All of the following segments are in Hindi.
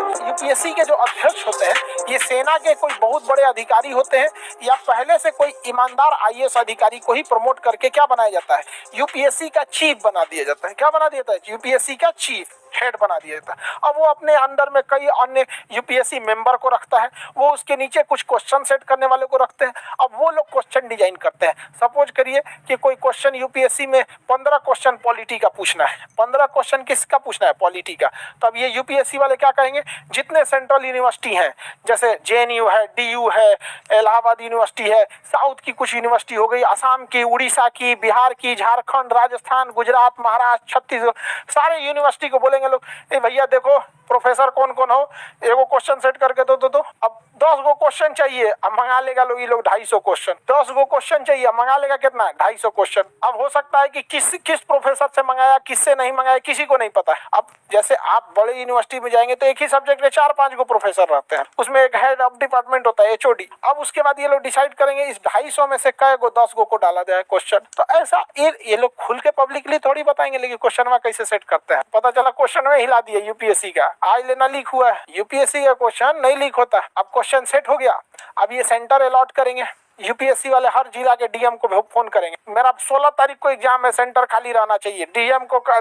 यूपीएससी के जो अध्यक्ष होते हैं ये सेना के कोई बहुत बड़े अधिकारी होते हैं या पहले से कोई ईमानदार आईएएस अधिकारी को ही प्रमोट करके क्या बनाया जाता है, यूपीएससी का चीफ बना दिया जाता है। क्या बना दिया जाता है? यूपीएससी का चीफ हेड बना दिया जाता है। अब वो अपने अंदर में कई अन्य यूपीएससी मेंबर को रखता है, वो उसके नीचे कुछ क्वेश्चन सेट करने वाले को रखते हैं। अब वो लोग क्वेश्चन डिजाइन करते हैं। सपोज करिए कि कोई क्वेश्चन यूपीएससी में 15 क्वेश्चन पॉलिटी का पूछना है, 15 क्वेश्चन किसका पूछना है? पॉलिटी का। तब ये यूपीएससी वाले क्या कहेंगे, जितने सेंट्रल यूनिवर्सिटी हैं जैसे जेएनयू है, डीयू है, इलाहाबाद यूनिवर्सिटी है, साउथ की कुछ यूनिवर्सिटी हो गई, असम की, उड़ीसा की, बिहार की, झारखंड, राजस्थान, गुजरात, महाराष्ट्र, छत्तीसगढ़, सारे यूनिवर्सिटी को बोलेंगे लोग, ए भैया देखो प्रोफेसर कौन कौन हो, एगो क्वेश्चन सेट करके दो। अब 10 गो क्वेश्चन चाहिए, अब मंगा लेगा लोग ये लोग 250 क्वेश्चन। 10 गो क्वेश्चन चाहिए, अब मंगा लेगा कितना? 250 क्वेश्चन। अब हो सकता है कि किस प्रोफेसर से मंगाया, किससे नहीं मंगाया, किसी को नहीं पता है। अब जैसे आप बड़े यूनिवर्सिटी में जाएंगे तो एक ही सब्जेक्ट के 4-5 गो प्रोफेसर रहते हैं, उसमें एक हेड ऑफ डिपार्टमेंट होता है, एचओडी। अब उसके बाद ये लोग डिसाइड करेंगे इस 250 में से कै गो 10 गो को डाला जाए क्वेश्चन। तो ऐसा ये लोग खुल के पब्लिकली थोड़ी बताएंगे, लेकिन क्वेश्चन में कैसे सेट करते हैं। पता चला क्वेश्चन में हिला दिया यूपीएससी का, आज लेना लीक हुआ है। यूपीएससी का क्वेश्चन नहीं लीक होता। अब क्वेश्चन सेट हो गया, अब ये सेंटर अलॉट करेंगे। यूपीएससी वाले हर जिला के डीएम को फोन करेंगे, मेरा 16 तारीख को एग्जाम है, सेंटर खाली रहना चाहिए। डीएम को कह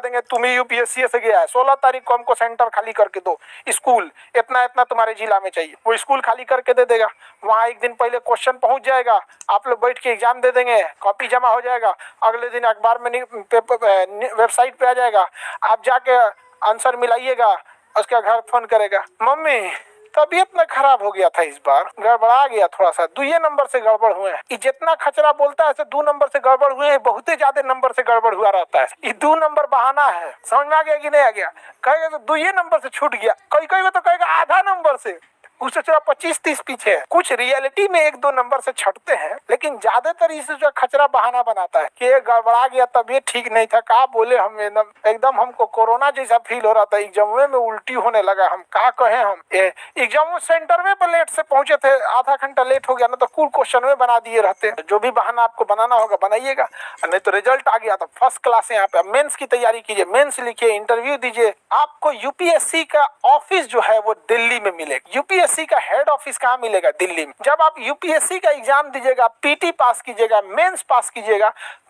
देंगे तुम ही यूपीएससी से गया है, 16 तारीख को हमको सेंटर खाली करके दो, स्कूल इतना इतना तुम्हारे जिला में चाहिए। वो स्कूल खाली करके दे देगा, वहाँ एक दिन पहले क्वेश्चन पहुंच जाएगा, आप लोग बैठ के एग्जाम दे देंगे, कॉपी जमा हो जाएगा, अगले दिन अखबार में वेबसाइट पे आ जाएगा, आप जाके आंसर मिलाइएगा। उसका घर फोन करेगा, मम्मी तबीयत में खराब हो गया था, इस बार गड़बड़ा गया थोड़ा सा, 2 नंबर से गड़बड़ हुए हैं। जितना खचरा बोलता है 2 नंबर से गड़बड़ हुए हैं, बहुत ज्यादा नंबर से गड़बड़ हुआ रहता है। ये 2 नंबर बहाना है, समझ में आ गया कि नहीं आ गया? कहेगा तो 2 नंबर से छूट गया, कोई तो कहेगा आधा नंबर से, उससे थोड़ा 25-30 पीछे है। कुछ रियलिटी में 1-2 नंबर से छटते हैं, लेकिन ज्यादातर इसे जो खचरा बहाना बनाता है कि ये गड़बड़ा गया, तबीयत ठीक नहीं था, कहा बोले हम एकदम हमको कोरोना जैसा फील हो रहा था, एग्जाम में उल्टी होने लगा, हम कहा कहे हम एग्जाम सेंटर में लेट से पहुंचे थे, आधा घंटा लेट हो गया ना तो कुल क्वेश्चन में बना दिए रहते। जो भी बहाना आपको बनाना होगा बनाइएगा, नहीं तो रिजल्ट आ गया तो फर्स्ट क्लास। यहाँ पे मेंस की तैयारी कीजिए, मेंस लिखिए, इंटरव्यू दीजिए। आपको यूपीएससी का ऑफिस जो है वो दिल्ली में मिलेगा। यूपीएससी का हेड ऑफिस कहाँ मिलेगा? दिल्ली में। जब आप यूपीएससी का एग्जाम दीजिएगा, पीटी पास कीजिएगा, मेंस पास कीजिएगा,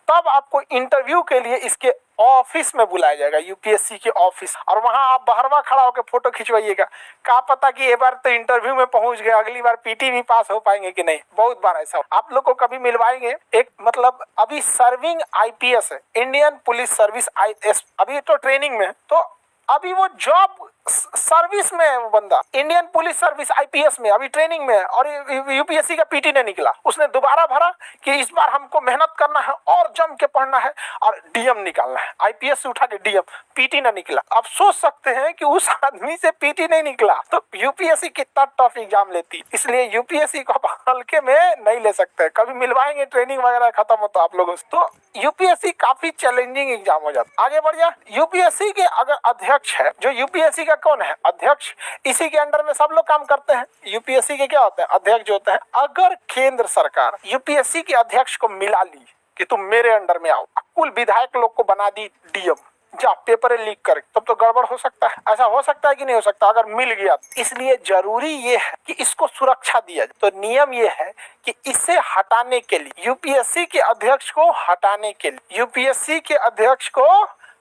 तब आपको इंटरव्यू के लिए इसके ऑफिस में बुलाया जाएगा, यूपीएससी के ऑफिस। और वहां आप बाहरवा खड़ा होकर फोटो खिंचवाइएगा। क्या पता कि एक बार तो इंटरव्यू में पहुंच गए, अगली बार पीटी भी पास हो पाएंगे कि नहीं। बहुत बार ऐसा आप लोग को कभी मिलवाएंगे। एक मतलब अभी सर्विंग आईपीएस है, इंडियन पुलिस सर्विस आईएएस, अभी तो ट्रेनिंग में, तो अभी वो जॉब सर्विस में है वो बंदा, इंडियन पुलिस सर्विस आईपीएस में अभी ट्रेनिंग में है, और यूपीएससी का पीटी ने निकला। उसने दोबारा भरा कि इस बार हमको मेहनत करना है और जम के पढ़ना है और डीएम निकालना है। आईपीएस से उठा के डीएम, पीटी ने निकला। अब सोच सकते हैं कि उस आदमी से पीटी नहीं निकला तो यूपीएससी कितना टफ एग्जाम लेती। इसलिए यूपीएससी को हल्के में नहीं ले सकते। कभी मिलवाएंगे, ट्रेनिंग वगैरह खत्म होता आप लोगों से। तो यूपीएससी काफी चैलेंजिंग एग्जाम हो जाता। आगे बढ़ जा, यूपीएससी के अगर अध्यक्ष है, जो यूपीएससी का कौन है? अध्यक्ष। इसी के अंडर में सब लोग काम करते हैं। यूपीएससी के क्या होते हैं? अध्यक्ष जो होते हैं। अगर केंद्र सरकार यूपीएससी के अध्यक्ष को मिला ली कि तुम मेरे अंडर में आओ, कुल विधायक लोग को बना दी डीएम, जा पेपर लीक कर, तब तो गड़बड़ हो सकता है। ऐसा हो सकता है कि नहीं हो सकता अगर मिल गया। इसलिए जरूरी ये है कि इसको सुरक्षा दिया जाए। तो नियम ये है कि इसे हटाने के लिए, यूपीएससी के अध्यक्ष को हटाने के लिए, यूपीएससी के अध्यक्ष को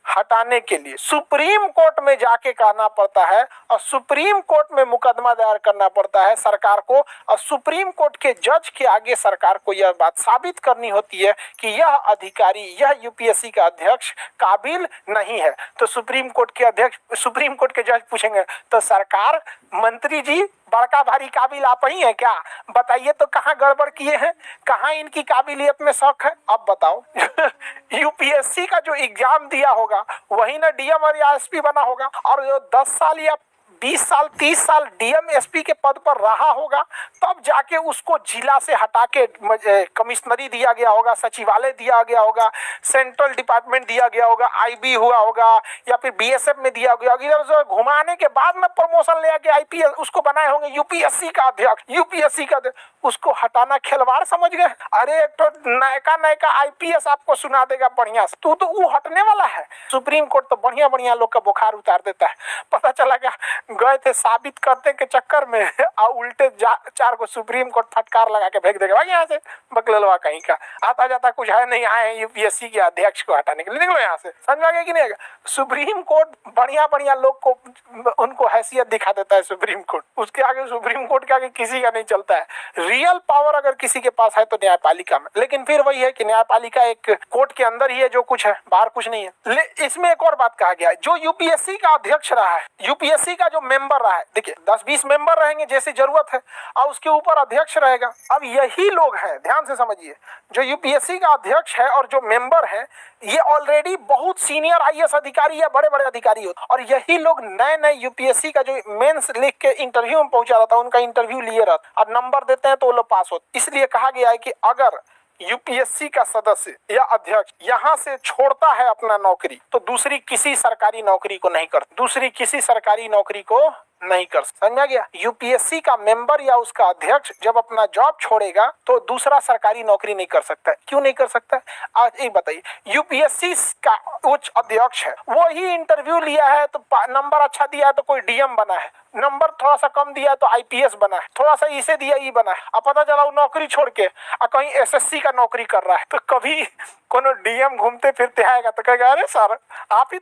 हटाने के लिए सुप्रीम कोर्ट में जाके कहना पड़ता है, और सुप्रीम कोर्ट में मुकदमा दायर करना पड़ता है सरकार को, और सुप्रीम कोर्ट के जज के आगे सरकार को यह बात साबित करनी होती है कि यह अधिकारी, यह यूपीएससी का अध्यक्ष काबिल नहीं है। तो सुप्रीम कोर्ट के जज पूछेंगे, तो सरकार, मंत्री जी, बड़का भारी काबिल आप ही हैं क्या? बताइए तो कहाँ गड़बड़ किए हैं, कहाँ इनकी काबिलियत में शक है? अब बताओ। यूपीएससी का जो एग्जाम दिया होगा वही ना डीएम और एसपी बना होगा, और जो 10 साल या 20 साल 30 साल डीएम एसपी के पद पर रहा होगा, तब जाके उसको जिला से हटा के कमिश्नरी दिया गया होगा, सचिवालय दिया गया होगा, सेंट्रल डिपार्टमेंट दिया गया होगा, आईबी हुआ होगा, या फिर बीएसएफ में दिया गया होगा। इधर उधर घुमाने के बाद में प्रमोशन ले आके आईपीएस उसको बनाए होंगे यूपीएससी का अध्यक्ष। यूपीएससी का उसको हटाना खिलवाड़ समझ गए? अरे एक तो नयका आईपीएस आपको सुना देगा बढ़िया से, तो वो हटने वाला है। सुप्रीम कोर्ट तो बढ़िया लोग का बुखार उतार देता है। पता चला क्या गए थे साबित करने के चक्कर में और उल्टे 4 को सुप्रीम कोर्ट फटकार लगा के फेंक देगा भाई यहाँ से, बकललवा कहीं का। आता जाता कुछ है नहीं, आए यूपीएससी के अध्यक्ष को हटाने के लिए, निकलो यहाँ से। समझ आ गया कि नहीं? सुप्रीम कोर्ट बढ़िया बढ़िया लोग को उनको हैसियत दिखा देता है सुप्रीम कोर्ट, उसके आगे सुप्रीम कोर्ट के आगे किसी का नहीं चलता है। रियल पावर अगर किसी के पास है तो न्यायपालिका में, लेकिन फिर वही है कि न्यायपालिका एक कोर्ट के अंदर ही है, जो कुछ है बाहर कुछ नहीं है। इसमें एक और बात कहा गया है, जो यूपीएससी का अध्यक्ष रहा है, यूपीएससी का जो मेंबर रहा है, देखिए 10-20 मेंबर रहेंगे जैसी जरूरत है और उसके ऊपर अध्यक्ष रहेगा। अब यही लोग हैं, ध्यान से समझिए, जो यूपीएससी का अध्यक्ष है और जो मेंबर है, ये ऑलरेडी बहुत सीनियर आईएएस अधिकारी या बड़े बड़े अधिकारी होते, और यही लोग नए नए यूपीएससी का जो मेंस लिख के इंटरव्यू में पहुंचा रहता है, उनका इंटरव्यू लिए रहता और नंबर देते हैं तो वो लोग पास होते। इसलिए कहा गया है कि अगर यूपीएससी का सदस्य या अध्यक्ष यहां से छोड़ता है अपना नौकरी, तो दूसरी किसी सरकारी नौकरी को नहीं कर, दूसरी किसी सरकारी नौकरी को नहीं कर। समझ गया? यूपीएससी का मेंबर या उसका अध्यक्ष जब अपना जॉब छोड़ेगा तो दूसरा सरकारी नौकरी नहीं कर सकता है। क्यों नहीं कर सकता है? आज एक बताइए, यूपीएससी का उच्च अध्यक्ष है, वो ही इंटरव्यू लिया है तो नंबर अच्छा दिया है तो कोई डीएम बना है, नंबर थोड़ा सा कम दिया है तो आईपीएस बना है, थोड़ा सा इसे दिया ये बना है। अब पता चला वो नौकरी छोड़ के कहीं एसएससी का नौकरी कर रहा है, तो कभी कोनो डीएम घूमते फिरते आएगा तो कहेगा अरे सर आप ही